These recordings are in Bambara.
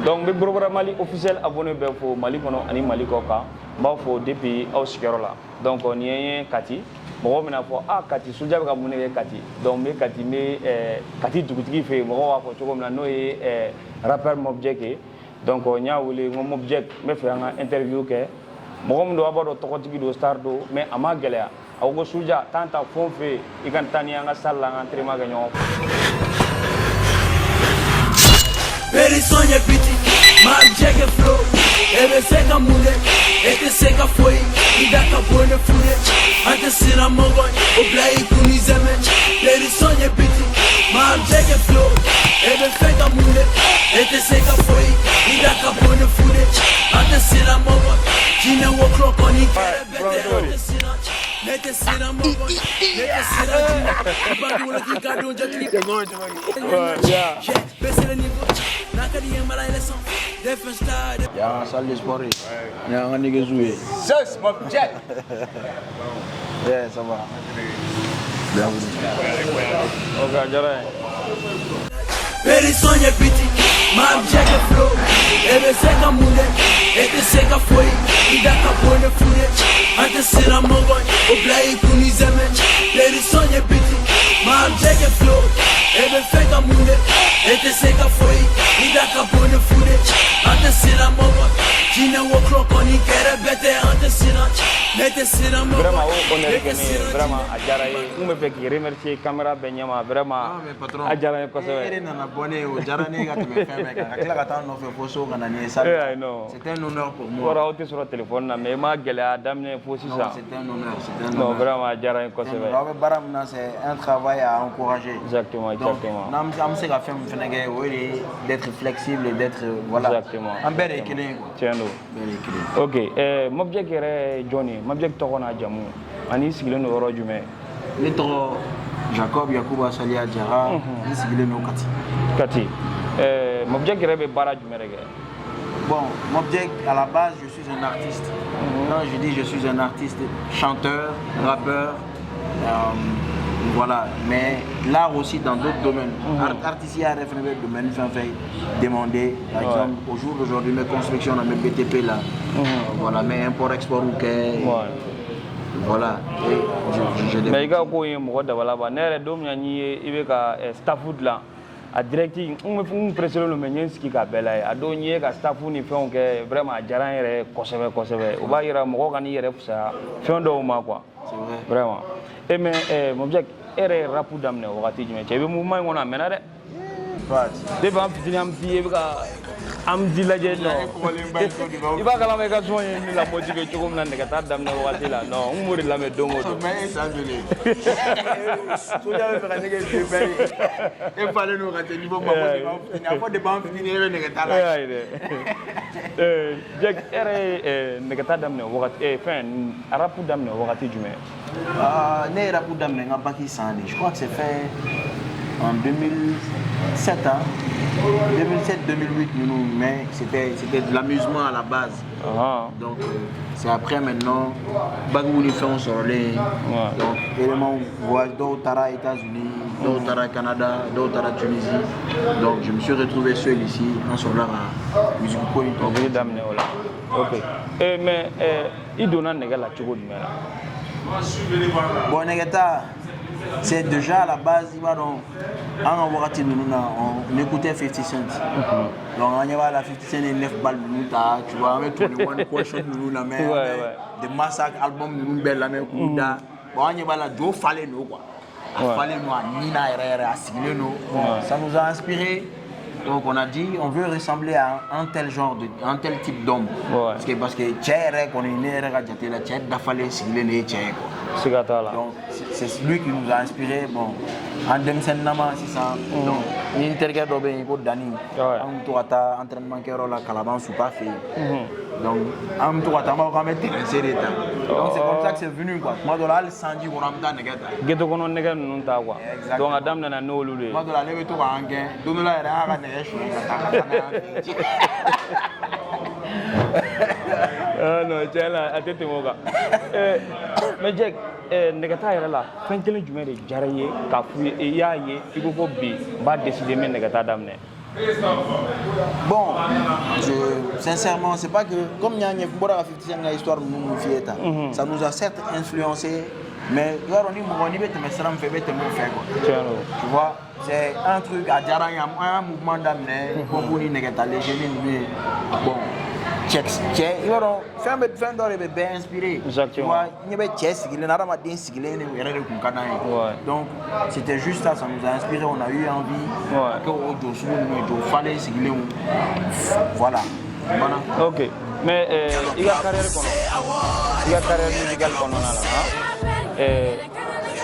Donc be Borobara Mali officiel abonné be fo Mali kono ani Mali ko ka ba fo depuis aw sigero la donc on y kati mo mina fo kati Souldia be ka mun ke kati donc me kati me kati dugutigi fe mo wa fo cogo mina no ye rappeur Mobjek donc nya wuli mo Mobjek me fe nga interview ke mo do abado tokotigi do star do mais ama gelea aw go Souldia tanta fon fe ikan tani nga salla nga entraînement ga ñoo Peri sonha biti, Mobjek flow, ebe seka mule, ete seka foi, ida kapone fune, ante sira mongo, oblai kuni zeme. Peri sonha biti, Mobjek flow, ebe seka mule, ete seka foi, ida kapone fune, ante sira mongo, jina wo clock on it, ante sira. Nete sira mongo, nete sira jina, ibagula kikado jakli. Yeah. Besele nigo. Yeah, salle de sport. Yeah, on est joué. Sus, Mobjek. Yeah, ça va. Bien vous. Ok, jara. Peri sonha biti, Mobjek flow, ebe seka mule, ete seka foi, ida kapone fune, ante sira mongo, oblai kuni zeme. Peri sonha biti, Mobjek flow, ebe seka mule, ete seka foi, ida kapone fune, ante sira mongo, jina wo clock on it, kere bete ante sira, nete sira mongo. Vraiment on est vraiment a jara ye on me fait remercier caméra benyama vraiment a jara ko c'est un abonné au Jarane ga te fait mec akla ka tan no fe foso kana ni ça c'est un honneur pour moi ora auto sur le téléphone na mais ma gela damne fo si ça c'est un honneur non vraiment a jara ko c'est baram na c'est un travail à encourager exactement nam am se ga fem fenege oui d'être flexible et d'être voilà exactement en bel équilibre tiendo OK Mobjek re Johnny Mobjek to kona jamu ani sigile no oro jume ni to Jacob Yakuba Salia Jara ni sigile no kati Mobjek rebe bara jume rege bon Mobjek à la base je suis un artiste quand je dis je suis un artiste chanteur rappeur voilà mais l'art aussi dans d'autres domaines artiste à référé domaine fait demander par exemple au jour d'aujourd'hui mes constructions dans mes BTP là voilà mais import export ou que voilà mais ga ko yem ko da wala ba nere dom nya ni ibe ka staff food la a directing on presser le menyen ski ka bela a do ni ka staff ni fon ke vraiment jaran yere kosebe o ba yira mo ko ni yere fusa fon do ma quoi c'est vrai vraiment et mais Mobjek ere rapu damne wakati jime chebe mouvement ngona mena de de ba fitini am piye ka am dilaje no iba kala me ka soye ni la motive chogum nan de ka damne wakati la non umuri la me dongo do mais ça dole so ya be ka nege de bari e fale no ka te niveau ma motive a fo de ba fitini e ne ka tala Jack ere ne ka damne wakati fin rapu damne wakati jime né rapu damne nga baki sandi je crois que c'est fait en 2007 2007-2008 mais c'était de l'amusement à la base donc c'est après maintenant bagou ni fait on sort les donc élément voyage d'autres à États-Unis d'autres à Canada d'autres à Tunisie donc je me suis retrouvé seul ici en sort là musique politique damne wala OK mais il donne nega la chogo du mera bon negata c'est déjà à la base il va donc on écoutait 50 Cent donc on y va la 50 Cent et 9 balles minutes tu vois on met 21 question nous la main des massacres album nous belle la main kuda bon on y va la Joe fallait nous quoi fallait nous Nina RR à signer nous ça nous a inspiré. Donc on a dit on veut ressembler à un tel genre un tel type d'homme parce que Tchère qu'on est né à Djatela Tchère d'affaler signer les Tchère donc c'est lui qui nous a inspiré bon en demi-scène nama c'est ça donc il interroge d'obé il faut Dani on doit à entraînement qui est là Calaban sous pas fait donc on doit à moi quand même série donc c'est comme ça que c'est venu quoi moi de là le sandi on a mis negata geto kono nega non ta quoi donc adam na no lulu moi de là levé to en gain donc là era non c'est là à tête moga mais Jack negata yara la fan kelen jume de jaraye ka fu ya ye iko ko bi ba décider men negata damne bon Sincèrement, c'est pas que comme il y a une histoire ça nous a certes influencé, mais tu vois, c'est un truc à dire, un mouvement d'amener, bon, fin d'or est bien inspiré. Tu vois, donc c'était juste ça, ça nous a inspiré, on a eu envie que voilà. Ok, mais il y a carrière musicale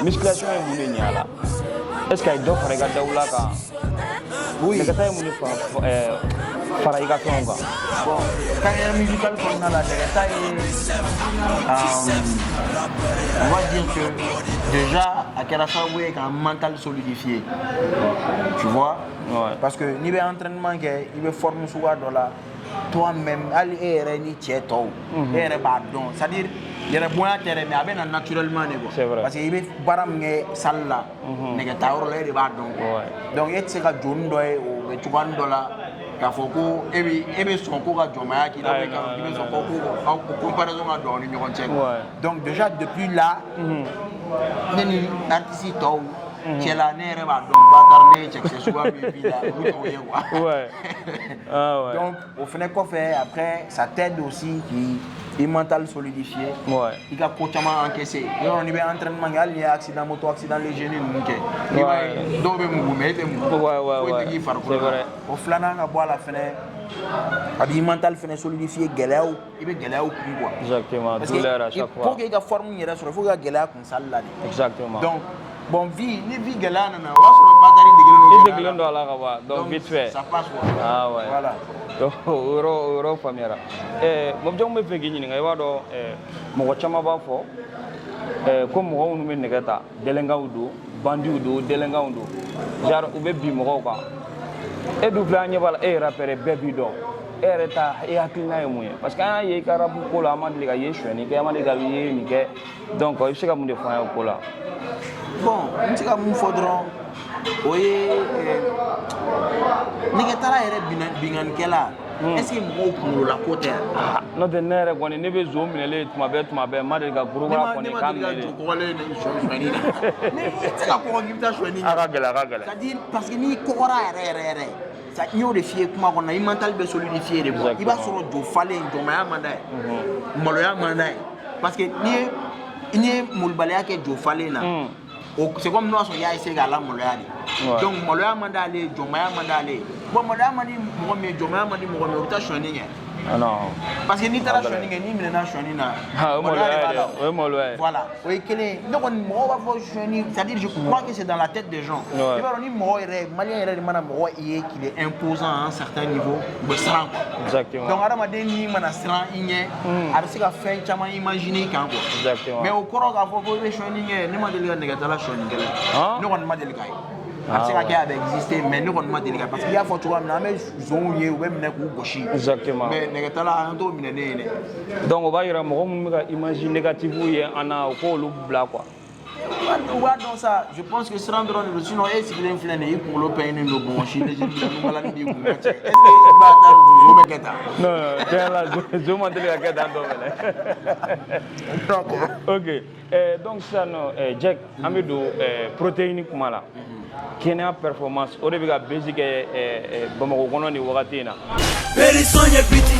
musculation est moulée là. Est-ce qu'il y a d'autres regarder ou là oui. Bon, carrière musicale qu'on a là, on va dire que déjà à Kerasa, oui, avec un mental solidifié. Tu vois? Ouais. Parce que niveau entraînement, il veut former sous là, toi-même, aller et ni tieto, et pardon. C'est-à-dire, il y a des moyens terrain, mais avec naturellement, c'est vrai. Parce qu'il veut baram salle là, négateur là, il pardon. Donc, il y a ces gars jaunes doy ou tu vois là. Kafoko, et son cours à Jomaya qui a son cours en comparaison à l'Union Tchèque. Donc, déjà depuis là, les artistes qui est la nerf, donc, Batarné, Tchèque, c'est souvent donc, au final, qu'on fait après, ça t'aide aussi qui mental solidifié. Il a complètement encaissé. Il y a un entraînement, il y a un accident moto, accident léger, il y a c'est vrai. Au flanc, on a boire la fenêtre. Il mental solidifié, il va quoi. Exactement. Parce que pour qu'il y ait forme, il faut qu'il y ait comme ça là. Exactement. Donc, bon, vie galère, on va sur le batterie de galère. Donc, vite fait. Ça passe. Ah ouais. Voilà. Euro famille. Mobjong me fait gagner. Il va donc Mochama va fort. Comme on nous met négata, Delenga Udo, Bandi Udo, Delenga Udo. Jar ou baby Moroka. Et du plan val et rappelé baby do. Et et hakilina et moyen. Parce qu'il y a Karabu Kola, Madliga Yeshua, ni Kamaliga Nike. Donc, il s'est comme des fois au Kola. Bon, on s'est comme faudra. Oui, Nigetara est bingan kela. Est-ce que vous pour la côte? Non, de nerf, on est né zoom, il est ma bête, Madriga, Grouba, on est calme. Parce que ni Kora ça n'y a de fier comme on a un mental de solidifier. Il va sur le fallait Jomaya Mandai, Moloya Mandai. Parce que ni Moulbalea que Jo fallait là. C'est comme nous, on y a essayé à la Moloya. Donc, Moloya Mandale, Jomaya Mandale. Bon, Moloya Mandi, Jomaya Mandi, Mouromé, Choning. Ah non. Parce que ni Tara Choning, ni Milena Choning. Voilà. Oui, donc on va voir Choning. C'est-à-dire, je crois que c'est dans la tête des gens. Il va dire, moi, Malien, il est imposant à un certain niveau. Exactement. Donc, Adam a dit, ni Manastran, il est. Alors, c'est qu'à faire, tu as imaginé quand. Exactement. Mais au courant, il faut que Choning, ni Madeleine, Negatala Choning. Nous, on m'a dit, parce qu'il a existé, mais nous on m'a dit parce qu'il y a faut tu vois mais zonye ou même gauche. Exactement. Mais negatala ando minene. Donc on va y avoir imagine négative ou en a au le blanc quoi. On va dans ça, je pense que se rendre le sinon est-ce qu'il influence pour le pain no bon chez les gens nous malade du coup. Est-ce que va dans le meketa? Non, c'est là je m'en dis la gata donc. OK. Donc ça non Jack Amidou protéine comment là? Kenya performance au début basic Bamako kono ni wakati na Very sonye piti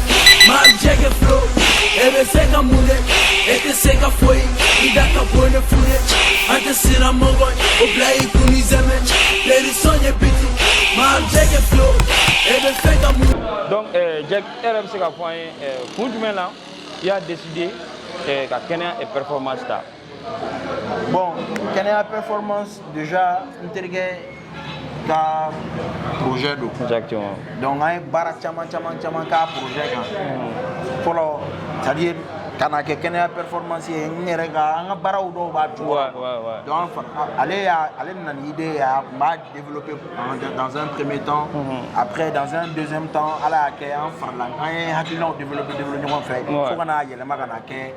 Mar Jack flow ebe seka mule ete seka foi idaka bone fune ante sira mongo oblai kunizeme Very sonye piti Mar Jack flow ebe seka mule. Donc Jack RM seka point fondement là il a décidé que Kenya est performance là. Bon, Kenya performance déjà intégré ka projet do. Exactement. Donc ay bara chama ka projet kan. Polo c'est-à-dire kana ke Kenya performance ngere ga nga bara do ba tu. Ouais. Donc aller nan idée à développer dans un premier temps, après dans un deuxième temps ala ke en farlang ay hakilon développer en fait. Faut kana yelema kana ke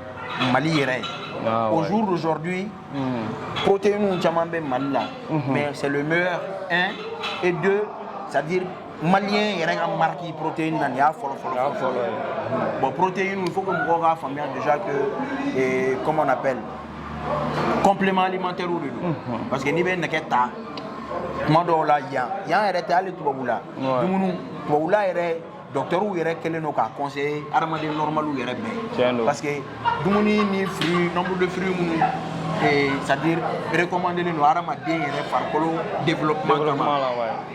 Mali yere. Au jour d'aujourd'hui, protéines ou Mali là, mais c'est le meilleur 1 et 2, c'est-à-dire malien yɛrɛ ka marque protéine na nin y'a fɔlɔ bon protéine il faut que mɔgɔw k'a faamuya déjà que comment on appelle complément alimentaire de don parce que n'i bɛ nɛgɛ ta tuma dɔw la yan yɛrɛ tɛ hali tubabu la dumuni tubabu la yɛrɛ docteur yɛrɛ kɛlen don k'a conseiller adamaden normal yɛrɛ bɛɛ parce que dumuni ni fruits nombre de fruits minnu c'est-à-dire recommandé don adamaden yɛrɛ farikolo développement kama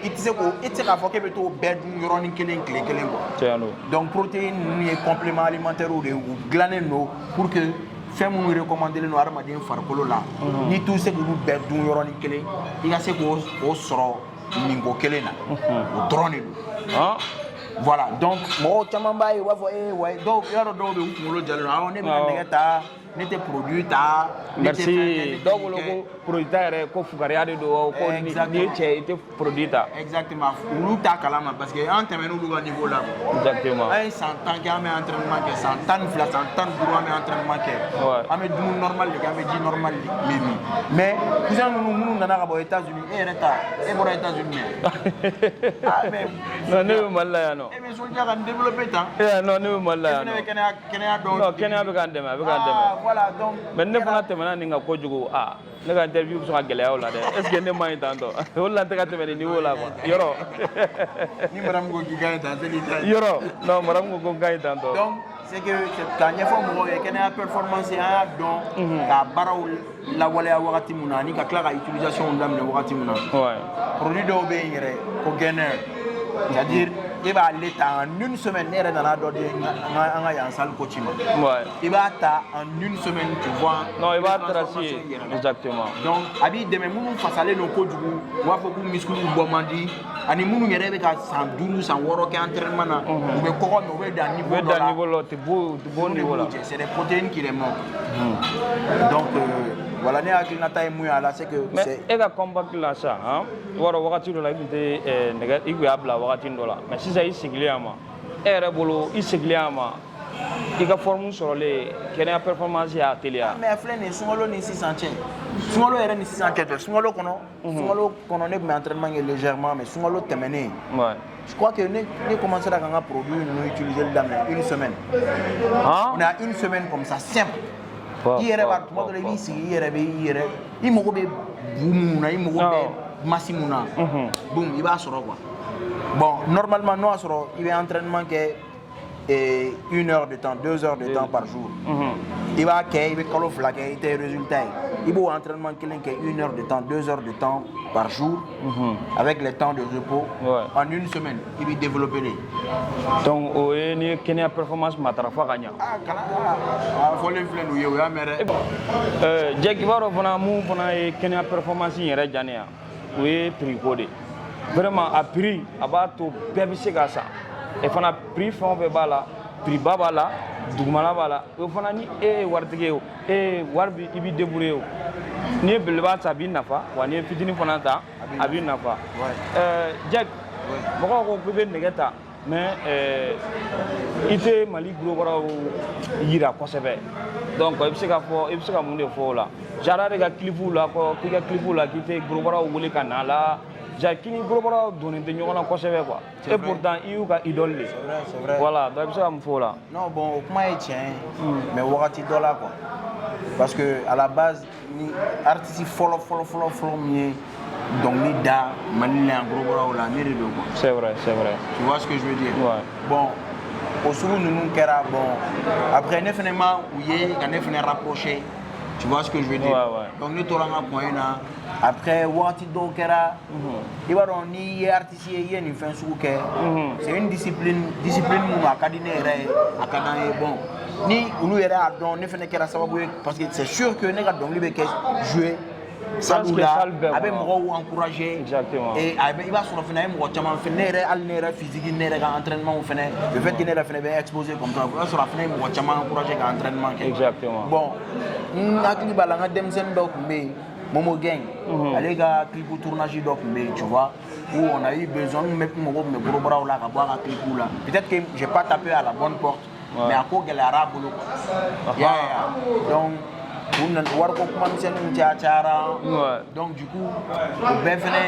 i tɛ se k'a fɔ k'e bɛ t'o bɛɛ dun yɔrɔnin kelen tile kelen quoi donc protéine ninnu ye complément alimentaire de u dilannen don pour que fɛn minnu recommandé don adamaden farikolo la n'i t'u se k'olu bɛɛ dun yɔrɔnin kelen i ka se k'o sɔrɔ ninko kelen na o dɔrɔn de don voilà donc mɔgɔw caman b'a ye u b'a fɔ wa dɔw yɔrɔ dɔw bɛ u kunkolo jalen don awɔ ne bɛna nɛgɛ ta ne tɛ produit ta merci dɔw bolo ko produit ta yɛrɛ ko fugariya de don ko n'i ye cɛ i tɛ produit ta exactement olu t'a kalama parce que an tɛmɛna olu ka niveau la exactement an ye san 10 kɛ an bɛ entraînement kɛ san 12 san 15 an bɛ entraînement kɛ an bɛ dumuni normal de kɛ an bɛ ji normal de min mais cousin minnu nana ka bɔ États-Unis e yɛrɛ ta e bɔra États-Unis mais non ne bɛ Mali la yan nɔ e bɛ sɔnja ka développer tan non ne bɛ Mali la yan nɔ ne bɛ kɛnɛya dɔn non kɛnɛya bɛ k'an dɛmɛ a bɛ k'an dɛmɛ voilà donc mais ne fana tɛmɛna nin kan kojugu ne ka interview bɛ sɔn ka gɛlɛya o la dɛ est ce que ne ma ɲi tan tɔ o de la n tɛ ka tɛmɛ nin niveau la quoi yɔrɔ ni madame ko k'i ka ɲi tan seli ta yɔrɔ non madame ko n ka ɲi tan tɔ donc c'est que k'a ɲɛfɔ mɔgɔw ye kɛnɛya performance an y'a dɔn k'a baaraw lawaleya wagati min na ani ka tila ka utilisation daminɛ wagati min na produit dɔw bɛ yen yɛrɛ ko gainer c'est à dire i b'ale ta en une semaine ne yɛrɛ nana dɔ di an ka yan salle coach ma i b'a ta en une semaine tu vois non i b'a tracer exactement donc a b'i dɛmɛ minnu fasalen don kojugu u b'a fɔ k'u muscle bɔ man di ani minnu yɛrɛ bɛ ka san 5 san 6 kɛ entraînement na u bɛ kɔgɔ mais u bɛ dan niveau dɔ la niveau la tu bon niveau la c'est des protéines qui les manquent donc voilà ne hakilinata ye mun ye a la c'est que mais e ka combat la sa i b'a dɔn wagati dɔ la i tun tɛ nɛgɛ i tun y'a bila wagati dɔ la mais sisan i sigilen a ma e yɛrɛ bolo i sigilen a ma i ka forme sɔrɔlen kɛnɛya performance y'a teliya mais filɛ nin ye sunkalo ni sisan cɛ sunkalo yɛrɛ ni sisan cɛ tɛ sunkalo kɔnɔ ne tun bɛ entraînement kɛ légèrement mais sunkalo tɛmɛnen je crois que ne commencé à un produit nous utiliser une semaine on a une semaine comme ça simple i yɛrɛ b'a tuma dɔ la i b'i sigi i yɛrɛ i mago bɛ bu mun na i mago bɛ masi mun na boum i b'a sɔrɔ quoi bon normalement n'o y'a sɔrɔ i bɛ entraînement kɛ 1 heure de temps 2 heures de temps par jour i b'a kɛ i bɛ kalo 2 kɛ i tɛ résultat ye i b'o entraînement kelen kɛ 1 heure de temps 2 heures de temps par jour avec les temps de repos en une semaine i b'i développer de donc o ye ni kɛnɛya performance matarafa ka ɲa fɔlen filɛ nin ye o y'a mɛn dɛ Jack i b'a dɔn fana mun fana ye kɛnɛya performance in yɛrɛ diya ne ya o ye prix ko de vraiment a prix a b'a to bɛɛ bɛ se k'a san et fana prix fɛn o fɛn b'a la prix ba b'a la dugumala b'a la o fana ni e ye waritigi ye o wari bi i b'i débrouiller o n'i ye belebeleba ta a b'i nafa wa n'i ye fitinin fana ta a b'i nafa Jack mɔgɔw ko k'i bɛ nɛgɛ ta mais i tɛ Mali gorobaraw yira kosɛbɛ donc i bɛ se ka mun de fɔ o la Jara de ka clipw la k'i ka clipw la k'i tɛ gorobaraw wele ka na a la Jack ni gorobaraw donnen tɛ ɲɔgɔn na kosɛbɛ quoi et pourtant i y'u ka idole de voilà donc i bɛ se ka mun fɔ o la non bon o kuma ye tiɲɛ ye mais wagati dɔ la quoi parce que à la base ni artiste fɔlɔ min ye dɔnkili da Mali la yan gorobaraw la ne de don quoi c'est vrai tu vois ce que je veux dire bon o sugu ninnu kɛra bon après ne fana ma u ye ka ne fana rapprocher tu vois ce que je veux dire donc ne tora n ka point na après wagati dɔw kɛra i b'a dɔn n'i ye artiste ye i ye nin fɛn sugu kɛ c'est une discipline mun a ka di ne yɛrɛ ye a ka d'an ye bon ni olu yɛrɛ y'a dɔn ne fana kɛra sababu ye parce que c'est sûr que ne ka dɔnkili bɛ kɛ jouer salle la a bɛ mɔgɔw encourager et i b'a sɔrɔ fana a ye mɔgɔ caman fana ne yɛrɛ hali ne yɛrɛ physique ne yɛrɛ ka entraînement fana le fait que ne yɛrɛ fana bɛ exposer comme ça i b'a sɔrɔ a fana ye mɔgɔ caman encourager ka entraînement kɛ bon n hakili b'a la n ka denmisɛnnin dɔ tun bɛ yen Momo Gang ale ka clip tournage dɔ tun bɛ yen tu vois où on a eu besoin n mago tun bɛ gorobaraw la ka bɔ a ka clip la peut-être que j'ai pas tapé à la bonne porte mais a ko gɛlɛyara a bolo donc warko kuma misɛnninw cayara donc du coup o bɛɛ fɛnɛ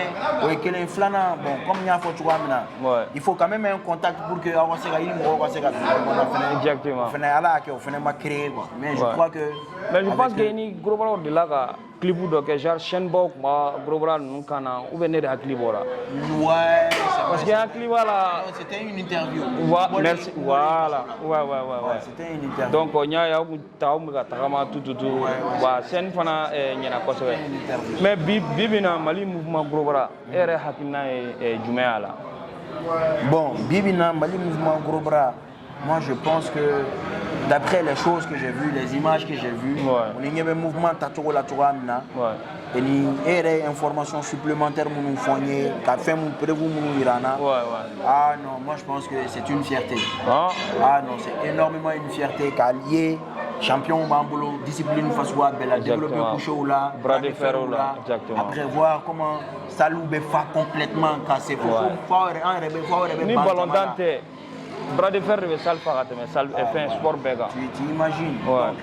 o ye kelen filanan bon comme n y'a fɔ cogoya min na il faut quand même un contact pour que aw ka se ka i ni mɔgɔw ka se ka ɲɔgɔn na fɛnɛ exactement fɛnɛ ala y'a kɛ o fɛnɛ ma créer quoi mais je crois que mais je pense que ni global de la ka clip dɔ kɛ genre chaîne baw kun b'a global ninnu kan na ou bien ne de hakili bɔra ouais parce que hakili b'a la c'était une interview merci voilà ouais c'était une interview donc n y'a ye aw kun bɛ ka tagama tutu wa scène fana ɲɛna kosɛbɛ mais bi bi na Mali mouvement global e yɛrɛ hakilina ye jumɛn y'a la bon bi na Mali mouvement global moi je pense que d'après les choses que j'ai vues, les images que j'ai vues, on y a un mouvement tatoué la tourana. Et il y a des informations supplémentaires pour nous fournir, qu'a fait mon prévu mon Irana. Ah non, moi je pense que c'est une fierté. Ah non, c'est énormément une fierté qu'allier champion Bambolo, discipline face à Bella, développer coucher là, bras de fer là, après voir comment Salou Befa complètement cassé. Ni ballon d'ante. Bras de fer de salle par mais salle fait un sport béga. Tu imagines donc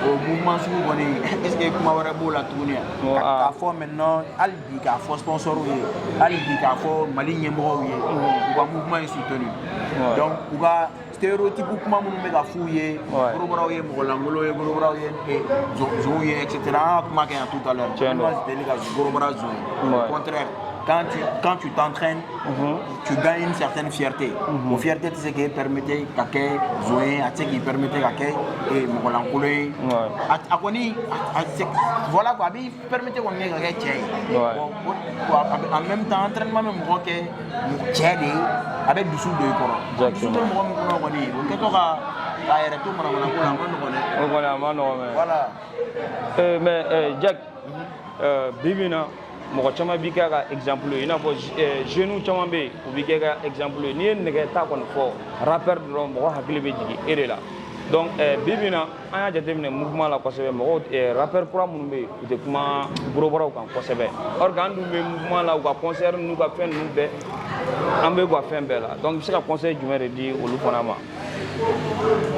au mouvement si vous connaissez est-ce que comment va beau la tournée à fond maintenant Albi qui a fort sponsor Albi qui a fort Mali Nyembo le mouvement est soutenu donc on va stéréotype comment on met la fouiller Gorobara yé Mogolangolo yé Gorobara yé Zouye etc. comment qu'il y a tout à l'heure c'était les gars Gorobara Zouye au contraire quand tu t'entraînes, tu gagnes une certaine fierté. La fierté, c'est ce qui permettait à quelqu'un de jouer, ce qui permettait à quelqu'un de couler. Voilà quoi, il permettait à quelqu'un en même temps, entraînement, même si avec du sous de corps. Du sous de voilà. Mais Jack, Bibina. Mɔgɔ caman b'i kɛ ka exemple ye i n'a fɔ jeunes caman bɛ yen u b'i kɛ ka exemple ye n'i ye nɛgɛ ta kɔni fɔ rappeur dɔrɔn mɔgɔ hakili bɛ jigin e de la donc bi bi na an y'a jateminɛ mouvement la kosɛbɛ mɔgɔ rappeur kura minnu bɛ yen u tɛ kuma gorobaraw kan kosɛbɛ or que an dun bɛ mouvement la u ka concert n'u ka fɛn ninnu bɛɛ an bɛ u ka fɛn bɛɛ la donc i bɛ se ka conseil jumɛn de di olu fana ma.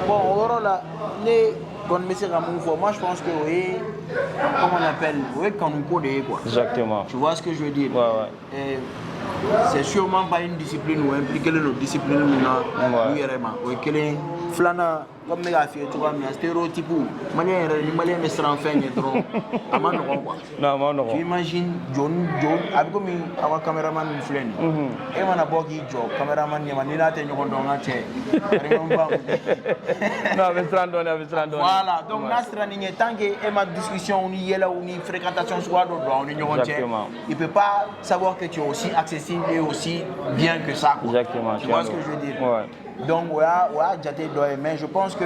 Bon o yɔrɔ la ne kɔni bɛ se ka mun fɔ moi je pense que o ye comment on appelle o ye kanuko de ye quoi. Exactement. Tu vois ce que je veux dire. C'est sûrement pas une discipline ou impliqué dans une discipline ou non. O ye kelen filanan comme ne k'a f'i ye cogoya min na stéréotype maliyɛn yɛrɛ ni maliyɛn bɛ siran fɛn ɲɛ dɔrɔn a ma nɔgɔn quoi. Non a ma nɔgɔn. Tu imagines jɔn a bɛ komi aw ka caméraman min filɛ nin ye e mana bɔ k'i jɔ caméraman ɲɛma n'i n'a tɛ ɲɔgɔn dɔn ka cɛ non a bɛ siran dɔɔnin a bɛ siran dɔɔnin. Voilà donc n'a siran nin ɲɛ tant que e ma discussion ni yɛlɛw ni fréquentation suguya dɔ don aw ni ɲɔgɔn cɛ il peut pas savoir que tu es aussi accessible et aussi bien que ça quoi. Exactement. Tu vois ce que je veux dire. Donc o y'a jate dɔ ye mais je pense que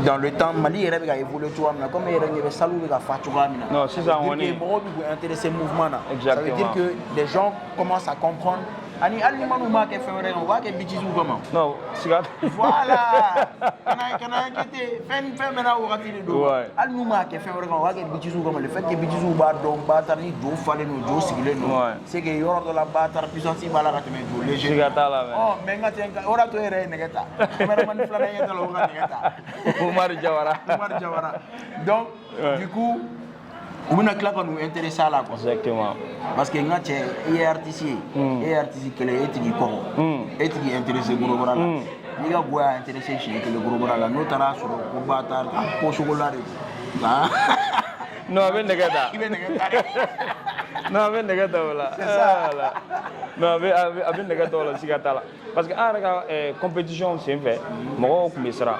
dans le temps Mali yɛrɛ bɛ ka évoluer cogoya min na comme e yɛrɛ ɲɛ bɛ salle bɛ ka fa cogoya min na. Non sisan kɔni mɔgɔw bɛ k'u intéresser mouvement na. Ça veut dire que les gens commencent à comprendre. Ani hali ni minnu b'a kɛ fɛn wɛrɛ kan u b'a kɛ bitisiw kama. Non siga. Voilà kana inquiéter fɛn bɛɛ n'a wagati de don. Hali n'u m'a kɛ fɛn wɛrɛ kan u b'a kɛ bitisiw kama le fait que bitisiw b'a dɔn Baatar ni jo falen don jo sigilen don. c'est que yɔrɔ dɔ la Baatar puissance b'a la ka tɛmɛ jo léger. Siga t'a la mais n ka tɛ o de y'a to e yɛrɛ ye nɛgɛ ta cameraman filanan ɲɛ t'a la o ka nɛgɛ ta. Umar Jawara. Donc du coup u bɛna tila ka nous intéresser à la quoi. Exactement. Parce que n ka cɛ i ye artiste ye e ye artiste kelen e tigi kɔkɔ e tigi intéressé gorobara la n'i ka go y'a intéressé siɲɛ kelen gorobara la n'o taara sɔrɔ ko Baatar a ko sogola de don. Non a bɛ nɛgɛ ta. I bɛ nɛgɛ ta dɛ. Non a bɛ nɛgɛ ta o la. C'est ça. Non a bɛ nɛgɛ ta o la siga t'a la parce que an yɛrɛ ka compétition senfɛ mɔgɔw tun bɛ siran.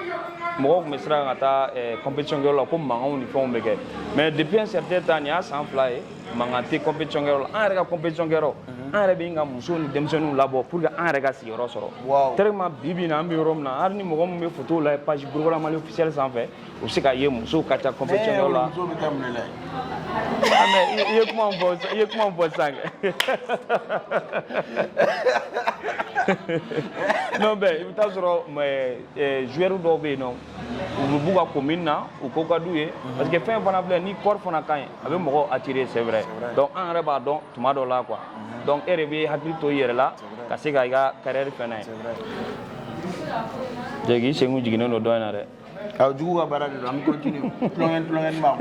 Mɔgɔw tun bɛ siran ka taa compétition kɛyɔrɔ la ko mankanw ni fɛnw bɛ kɛ mais depuis un certain temps nin y'a san 2 ye mankan tɛ compétition kɛyɔrɔ la an yɛrɛ ka compétition kɛyɔrɔ an yɛrɛ bɛ ka musow ni denmisɛnninw labɔ pour que an yɛrɛ ka sigiyɔrɔ sɔrɔ tellement bi bi in na an bɛ yɔrɔ min na hali ni mɔgɔ min bɛ photo la page Gorobara Mali officiel sanfɛ u bɛ se k'a ye musow ka ca compétition kɛyɔrɔ la. musow bɛ taa mun de la. mais i ye kuma min fɔ sisan non bɛɛ i bɛ taa sɔrɔ joueurs dɔw bɛ yen nɔ u b'u ka commune na u ko ka d'u ye parce que fɛn fana filɛ ni kɔɔri fana ka ɲi a bɛ mɔgɔw attirer c'est vrai donc an yɛrɛ b'a dɔn tuma dɔw la quoi donc e de bɛ hakili to i yɛrɛ la ka se ka i ka carrière fɛnɛ ye. Jɛgi i sen kun jiginnen don dɔ in na dɛ. Alors du coup, on va continuer. Plongen bas.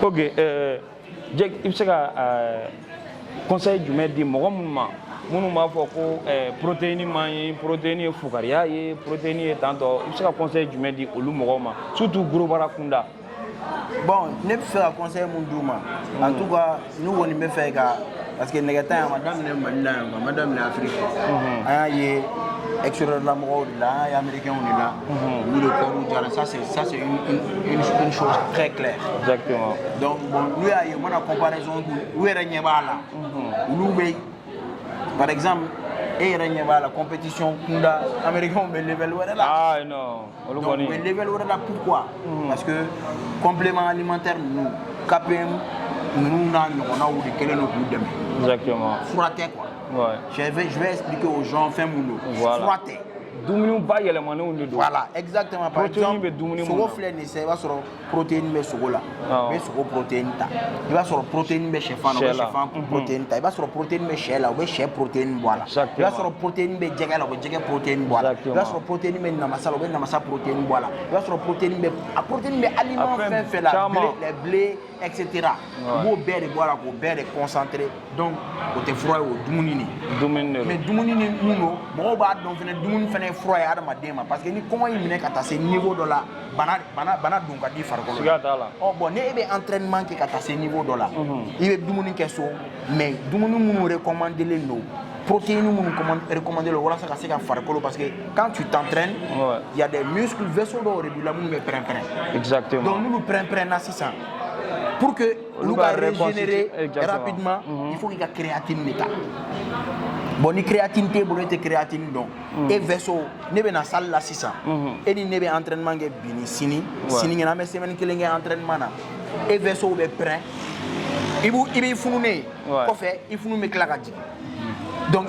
Ok, Jack, il se ka conseil jumɛn di mɔgɔ minnu b'a fɔ ko protéine man ɲi, protéine ye fugariya ye, protéine ye tantɔ, i bɛ se ka conseil jumɛn di olu mɔgɔw ma, surtout gorobara kunda. Bon, ne bɛ fɛ ka conseil mun d'u ma, en tout cas, nous kɔni bɛ fɛ ka parce que nɛgɛ tan a ma daminɛ Mali la yan, a ma daminɛ Afrique. An y'a ye extérieur la mɔgɔw de la, an ye américains de la, olu de kɔɔriw jara, ça c'est une chose très claire. Exactement. Donc bon, nous y'a ye, on a comparaison, olu yɛrɛ ɲɛ b'a la, olu bɛ, par exemple, et yɛrɛ ɲɛ b'a la compétition kunda, américains bɛ level wɛrɛ la. Ah non, olu donc kɔni. bɛ level wɛrɛ la pourquoi? Parce que complément alimentaire ninnu, KPM ninnu n'a ɲɔgɔnnaw de kɛlen don k'u dɛmɛ. Exactement. Fura tɛ quoi. Ouais. Je vais expliquer aux gens fɛn mun don. Voilà. Fura tɛ. Dumuni bayɛlɛmanenw de don. Voilà, exactement. Par Protéine exemple, bɛ dumuni mun sogo na. filɛ nin ye sisan i b'a sɔrɔ protéine bɛ sogo la. Awɔ. I bɛ sogo protéine ta. I b'a sɔrɔ protéine bɛ sɛfan na, u bɛ Sɛ la. sɛfan protéine ta. I b'a sɔrɔ protéine bɛ sɛ la, u bɛ sɛ protéine bɔ a la. I Exactement. b'a sɔrɔ protéine bɛ jɛgɛ la, u bɛ jɛgɛ protéine bɔ a la. I Exactement. b'a sɔrɔ protéine bɛ namasa la, u bɛ namasa protéine bɔ a la. I b'a sɔrɔ protéine bɛ aliment Après, fɛn fɛn la, caman. les blés, etc. U b'o bɛɛ de bɔ a la k'o bɛɛ de concentrer. Donc o tɛ fura ye o dumuni de. Dumuni de Mais don. dumuni ni mun don mɔgɔw b'a dɔn fɛnɛ dumuni fɛnɛ ye fura ye adamaden ma parce que ni kɔngɔ y'i minɛ ka taa se niveau dɔ la bana don ka di farikolo Siga t'a la. bon ni e bɛ entraînement kɛ ka taa se niveau dɔ la i bɛ dumuni kɛ so mais dumuni minnu recommandelen don protéines minnu recommandé don walasa ka se ka farikolo parce que quand tu t'entraînes Ouais. il y a des muscles vaisseaux dɔw de b'i la minnu bɛ pɛrɛn-pɛrɛn Exactement. donc n'olu pɛrɛn-pɛrɛnna sisan pour que Olu olu ka ka régénérer exactement. rapidement il faut qu'il ka créatine de ta bon ni créatine t'e bolo e tɛ créatine dɔn e vaisseau ne bɛ na salle la sisan e ni ne bɛ entraînement kɛ bi ni sini sini ɲɛna an bɛ semaine kelen kɛ entraînement na e vaisseau bɛ pɛrɛn i b'i fununen ye kɔfɛ i funu bɛ tila ka jigin donc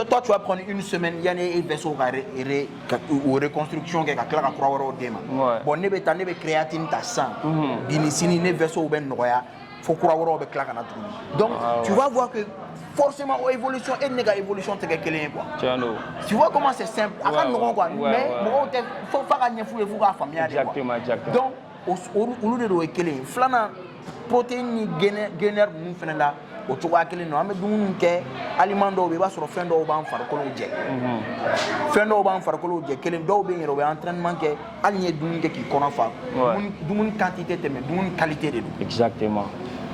toi tu vas prendre une semaine yanni e vaisseau ka reconstruction kɛ ka tila ka kura wɛrɛw d'e ma bon ne bɛ taa ne bɛ créatine ta sisan bi ni sini ne vaisseau bɛ nɔgɔya fo kura wɛrɛw bɛ tila ka na tuguni donc tu vas voir que forcément évolution et nega évolution tɛ kɛ kelen ye quoi. Tu vois comment c'est simple. A ka nɔgɔn quoi mais mɔgɔw tɛ fo fa ka ɲɛf'u ye f'u k'a faamuya de quoi. Exactement. Donc olu de don o ye kelen ye. Filanan protéine ni gaineur ninnu fɛnɛ la o cogoya kelen don. An bɛ dumuni kɛ aliment dɔw bɛ yen i b'a sɔrɔ fɛn dɔw b'an farikolo jɛ. Fɛn dɔw b'an farikolo jɛ kelen dɔw bɛ yen yɛrɛ u bɛ entraînement kɛ hali n'i ye dumuni kɛ k'i kɔnɔ fa. Dumuni quantité tɛmɛ dumuni qualité de don. Exactement.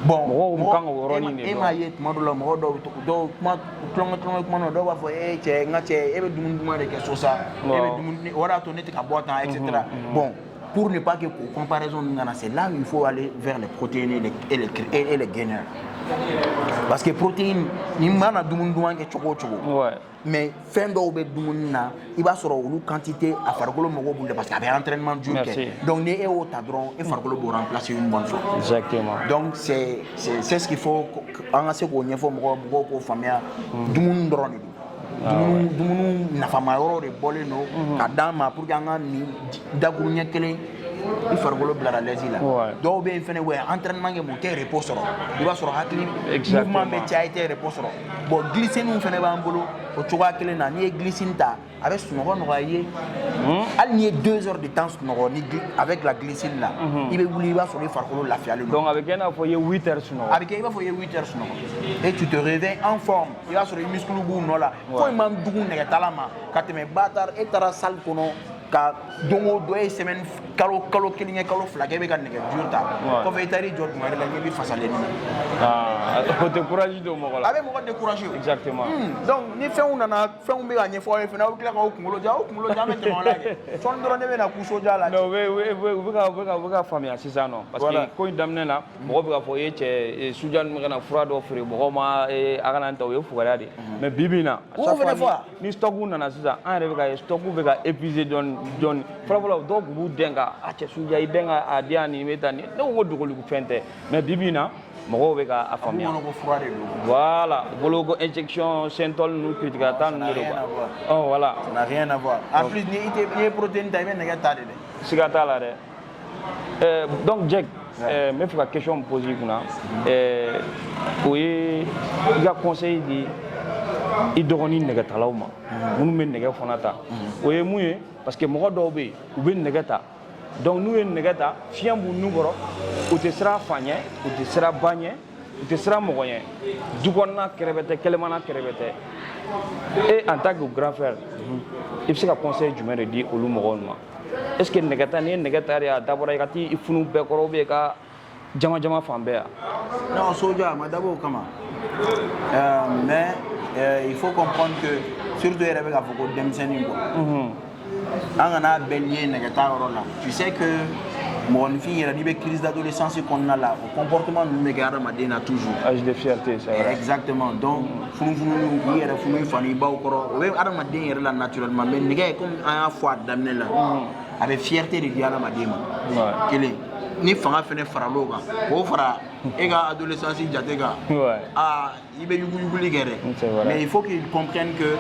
Bon mɔgɔw kan k'o yɔrɔnin de dɔn. E m'a ye tuma dɔw la mɔgɔ dɔw kuma tulonkɛ kuma na dɔw b'a fɔ cɛ n ka cɛ e bɛ dumuni duman de kɛ so sa e bɛ dumuni o de y'a to ne tɛ ka bɔ tan etc. Bon pour ne pas que comparaison ninnu kana c'est là où il faut aller vers les protéines et les gaineurs parce que protéine ni mana dumuni duman kɛ cogo o cogo mais fɛn dɔw bɛ dumuni na i b'a sɔrɔ olu quantité a farikolo mago b'u la parce que a bɛ entraînement dur kɛ donc ni e y'o ta dɔrɔn e farikolo b'o remplacer une bonne fois. Exactement. Donc c'est ce qu'il faut an ka se k'o ɲɛfɔ mɔgɔw k'o faamuya dumuni dɔrɔn de don. Dumuni nafama yɔrɔ de bɔlen don ka d'an ma pour que an ka nin dakuru ɲɛ kelen i farikolo bilara lɛsi la dɔw bɛ yen fɛnɛ wɛ entraînement kɛ mun tɛ repos sɔrɔ i b'a sɔrɔ hakili mouvement bɛ caya i tɛ repos sɔrɔ bon glycine fɛnɛ b'an bolo o cogoya kelen na n'i ye glycine ta a bɛ sunɔgɔ nɔgɔya i ye hali n'i ye 2 heures de temps sunɔgɔ avec la glycine la i bɛ wuli i b'a sɔrɔ i farikolo lafiyalen don. Donc a bɛ kɛ i n'a fɔ i ye 8 heures sunɔgɔ. A bɛ kɛ i b'a fɔ i ye 8 heures sunɔgɔ et tu te réveilles en forme i b'a sɔrɔ i muscle b'u nɔ la foyi man jugu nɛgɛtala ma ka tɛmɛ e taara salle kɔnɔ ka don o don e ye semaine kalo kelen kɛ kalo fila kɛ e bɛ ka nɛgɛjuru ta kɔfɛ i taara i jɔ tuma wɛrɛ la ɲɛ bɛ fasalen na. O tɛ courage don mɔgɔ la. A bɛ mɔgɔ décourager o. Exactement. Donc ni fɛnw bɛ ka ɲɛfɔ aw ye fɛnɛ aw bɛ tila k'aw kunkolo ja an bɛ tɛmɛ o la kɛ sɔɔni dɔrɔn ne bɛ na kuso ja la. Non u bɛ ka faamuya sisan nɔ parce que ko in daminɛ na mɔgɔ bɛ ka fɔ e cɛ suja ninnu bɛ ka na fura dɔ feere mɔgɔw ma a kana nin ta o ye fugariya de ye mais bi bi in na ni stock nana sisan an yɛrɛ bɛ ka ye stock bɛ ka épuiser dɔɔni fɔlɔfɔlɔ dɔw tun b'u dɛn ka a cɛ suja i bɛn ka a di yan nin bɛ taa nin ne ko ko dogoligu fɛn tɛ mais bi bi in na mɔgɔw bɛ ka a faamuya. Voilà boloko injection centol ninnu kirikirata ninnu de don quoi. Voilà. Ça n'a rien à voir. En plus ni ye protéine ta i bɛ nɛgɛ ta de dɛ. Siga t'a la dɛ. Donc Jack n bɛ fɛ ka question min poser i kunna o ye i ka conseil di i dɔgɔni nɛgɛtalaw ma minnu bɛ nɛgɛ fana ta o ye mun ye parce que mɔgɔ dɔw bɛ yen u bɛ nɛgɛ ta donc n'u ye nɛgɛ ta fiɲɛ b'u nun kɔrɔ u tɛ siran fa ɲɛ u tɛ siran ba ɲɛ u tɛ siran mɔgɔ ɲɛ du kɔnɔna kɛrɛfɛ tɛ kɛlɛmana kɛrɛfɛ tɛ et en tant que grand frère i bɛ se ka conseil jumɛn de di olu mɔgɔw ma est ce que nɛgɛ ta n'i ye nɛgɛ ta de a dabɔra i ka t'i funu bɛɛ kɔrɔ ou bien i ka jama jama fan bɛɛ yan. Non, soja ma dabɔ o kama mais il faut comprendre que surtout yɛrɛ bɛ k'a fɔ ko denmisɛnnin quoi an kana bɛɛ lié nɛgɛta yɔrɔ la tu sais que mɔgɔninfin yɛrɛ n'i bɛ crise d'adolescence kɔnɔna la o comportement ninnu bɛ kɛ adamaden na toujours âge de fierté c'est vrai exactement donc funufunu k'i yɛrɛ funu i fa n'i baw kɔrɔ o bɛ adamaden yɛrɛ la naturellement mais nɛgɛ comme an y'a fɔ a daminɛ la a bɛ fierté de di adamaden ma kelen ni fanga fɛnɛ faral'o kan k'o fara e ka adolescence jate kan i bɛ yuguyuguli kɛ dɛ mais il faut qu'ils comprennent que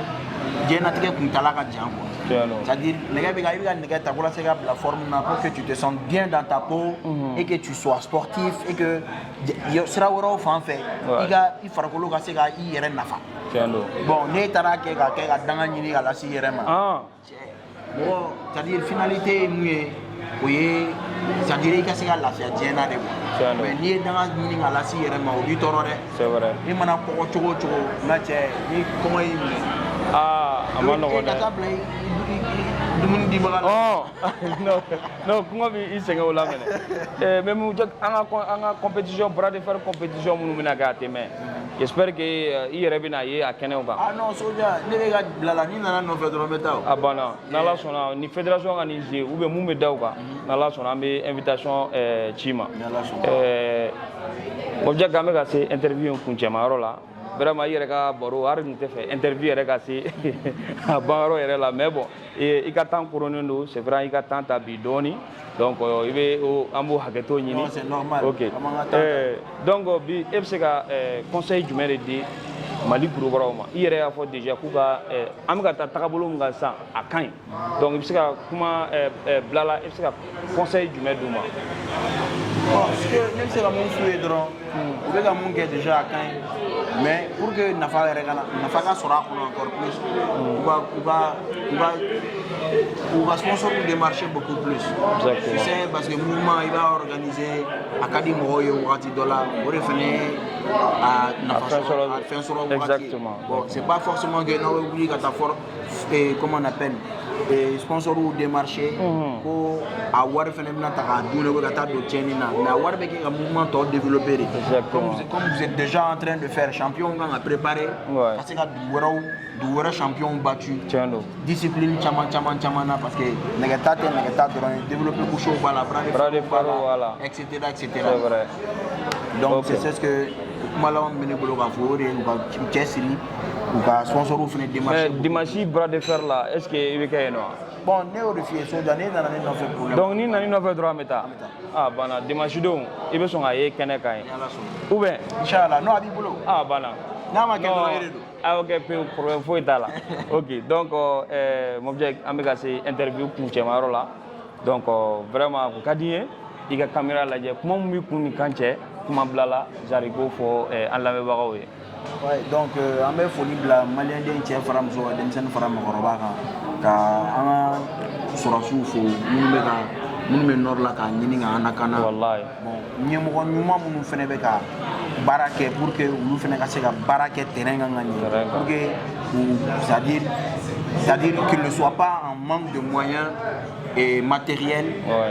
diɲɛlatigɛ kuntala ka jan quoi c'est-à-dire nɛgɛ bɛ ka i bɛ ka nɛgɛ ta walasa i ka bila forme na pour que tu te sentes bien dans ta peau et que tu sois sportif et que sira wɛrɛw fan fɛ i farikolo ka se ka i yɛrɛ nafa bon n'e taara kɛ ka danga ɲini ka lase i yɛrɛ ma mɔgɔ c'est-à-dire finalité ye mun ye o ye c'est-à-dire i ka se ka lafiya diɲɛ na de quoi mais n'i ye danga ɲini ka lase i yɛrɛ ma o b'i tɔɔrɔ dɛ i mana kɔgɔ cogo o cogo nka cɛ ni kɔngɔ y'i minɛ a ma nɔgɔn dɛ ka taa bila dumuni dibaga la non kɔngɔ b'i sɛgɛn o la mɛnɛ mais mun an ka compétition bras de fer compétition minnu bɛna kɛ a tɛ mɛn j'espère que i yɛrɛ bɛna ye a kɛnɛw kan non soja ne bɛ ka bila la ni nana nɔfɛ dɔrɔn n bɛ taa o a banna n'ala sɔnna ni fédération ka nin jouer ou bien mun bɛ da o kan n'ala sɔnna an bɛ invitation ci ma Mɔbijaki an bɛ ka se interview kuncɛmayɔrɔ la vraiment i yɛrɛ ka baro hali nin tɛ fɛ interview yɛrɛ ka se a banyɔrɔ yɛrɛ la mais bon i ka temps koronnen don c'est vrai i ka temps ta bi dɔɔni donc i bɛ an b'o hakɛto ɲini c'est normal ok donc bi e bɛ se ka conseil jumɛn de di Mali kurukɔrɔw ma i yɛrɛ y'a fɔ déjà k'u ka an bɛ ka taa tagabolo min kan sisan a ka ɲi donc i bɛ se ka kuma bila la i bɛ se ka conseil jumɛn d'u ma. Parce que ne bɛ se ka mun f'u ye dɔrɔn u bɛ ka mun kɛ déjà a ka ɲi mais pour que nafa ka sɔrɔ a kɔnɔ encore plus u ka sponsor démarcher beaucoup plus. Tu sais parce que mouvement il va organiser a ka di mɔgɔw ye wagati dɔ la o de fana a nafa sɔrɔ a fɛn sɔrɔ wagati ye. Bon c'est pas forcément que n'aw bɛ wuli ka taa comment on appelle sponsor ou démarcher ko a wari fana bɛna ta k'a dun ka taa don tiɲɛni na mais a wari bɛ kɛ ka mouvement tɔ développer de comme vous êtes déjà en train de faire champion kan ka préparer ka se ka dugu wɛrɛ champion battu discipline caman na parce que nɛgɛta tɛ nɛgɛta dɔrɔn développer coucheau b'a la bras de fer b'a la etc. donc c'est ce que kuma laban bɛ ne bolo k'a fɔ o de ye u ka cɛsiri u ka sponsor fana démarcher. Dimanche bras de fer là est ce que i bɛ kɛ yen nɔ. Bon ne y'o de f'i ye soja ne nana ne nɔfɛ problème. Donc ni nana i nɔfɛ dɔrɔn an bɛ taa. Banna dimanche don i bɛ sɔn k'a ye kɛnɛ kan ye. ou bien. Inchallah n'o a b'i bolo. banna. n'a ma kɛ dɔrɔn e de don. ok problème foyi t'a la ok donc Mɔbijaki an bɛ ka se interview kuncɛmayɔrɔ la donc vraiment o ka di n ye i ka caméra lajɛ kuma min b'i kun ni kan cɛ kuma bila la Zari k'o fɔ an lamɛnbagaw ye. Ouais, donc an bɛ foli bila maliyɛnden cɛ fara muso ka denmisɛnnin fara mɔgɔkɔrɔba kan ka an ka sɔrɔsiw fo minnu bɛ nord la k'a ɲini k'an lakana. Wallahi. Bon ɲɛmɔgɔ ɲuman minnu fana bɛ ka baara kɛ pour que olu fana ka se ka baara kɛ terrain kan ka ɲɛ pour que c'est-à-dire qu'il ne soit pas en manque de moyens et matériel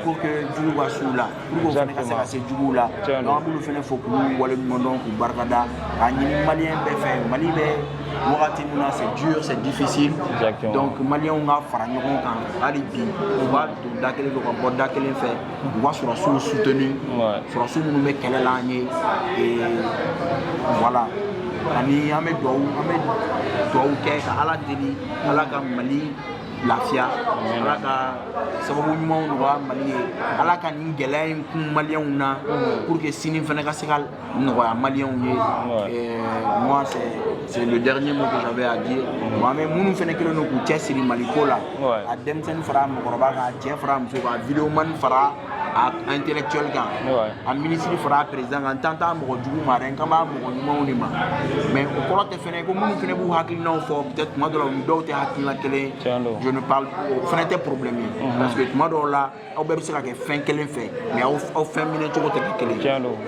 pour que jugu ka s'u la pour que o fana ka se ka se juguw la donc an b'olu fana fo k'u waleɲuman dɔn k'u barikada k'a ɲini maliyɛn bɛɛ fɛ Mali bɛ wagati min na c'est dur c'est difficile donc maliyɛnw ka fara ɲɔgɔn kan hali bi u b'a don da kelen fɛ ka bɔ da kelen fɛ u ka sɔrɔsiw soutenu sɔrɔsiw minnu bɛ kɛlɛ la an ye et voilà ani an bɛ duwawu kɛ ka Ala deli Ala ka Mali lafiya Ala ka sababu ɲumanw nɔgɔya Mali ye Ala ka nin gɛlɛya in kun maliyɛnw na pour que sini fana ka se ka nɔgɔya maliyɛnw ye moi c'est le dernier mot que j'avais à dire moi mais minnu fana kɛlen don k'u cɛsiri Maliko la a denmisɛnnin fara mɔgɔkɔrɔba kan a cɛ fara muso kan a vidéoman fara intellectuel un ministre fera président en tant que marin comme mais au cours de fenêtre comme nous venons peut-être moi de la je ne parle pas problème parce que moi là au bébé c'est la fin qu'elle fait mais au fin minute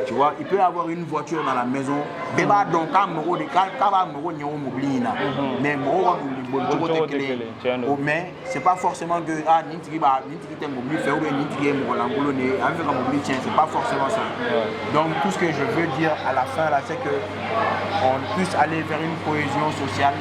tu vois il peut avoir une voiture dans la maison débat donc mais c'est pas forcément que c'est pas forcément ça. Donc tout ce que je veux dire à la fin là, c'est que on puisse aller vers une cohésion sociale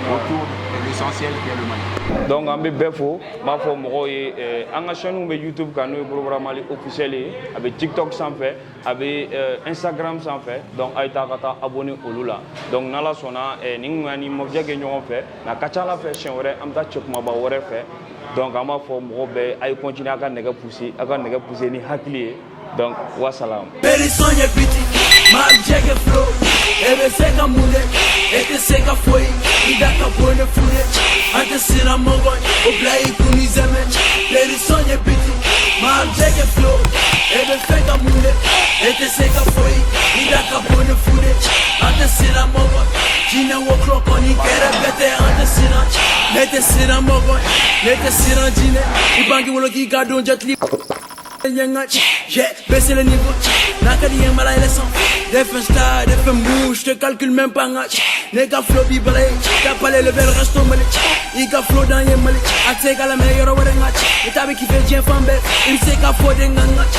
autour de l'essentiel qui est le Mali. Donc on be fo ma fo mo ye en chaîne YouTube kanu programme officiel avec TikTok sans fait avec Instagram sans fait donc aita kata abonné olula donc nala sona ni ngani mo jage ñoo fait na kachala fait chaîne wore am ta chokma ba wore fait donc on va faire mo be ay continuer aka nega pousser ni hakli donc wassalam Berisonye biti ma jage flow ebe seka munde ete seka foi idaka bone fune ante sira mongo oblai kunizeme Berisonye biti ma jage flow ebe seka munde ete seka foi idaka bone fune ante sira mongo jina wo krokoni kere bete ante sira mongo nete sira jine ibangi wolo ki gadon jetli j'ai baissé le niveau, n'a qu'à dire mal à l'essence. Des fins stars, des fins mouches, je te calcule même pas. Les gars flow bibalé, t'as pas les levels, reste au malé. Il gars flow dans les malé, à t'es qu'à la meilleure, et t'as qui fait bien fambé, il sait qu'à faut des gangas.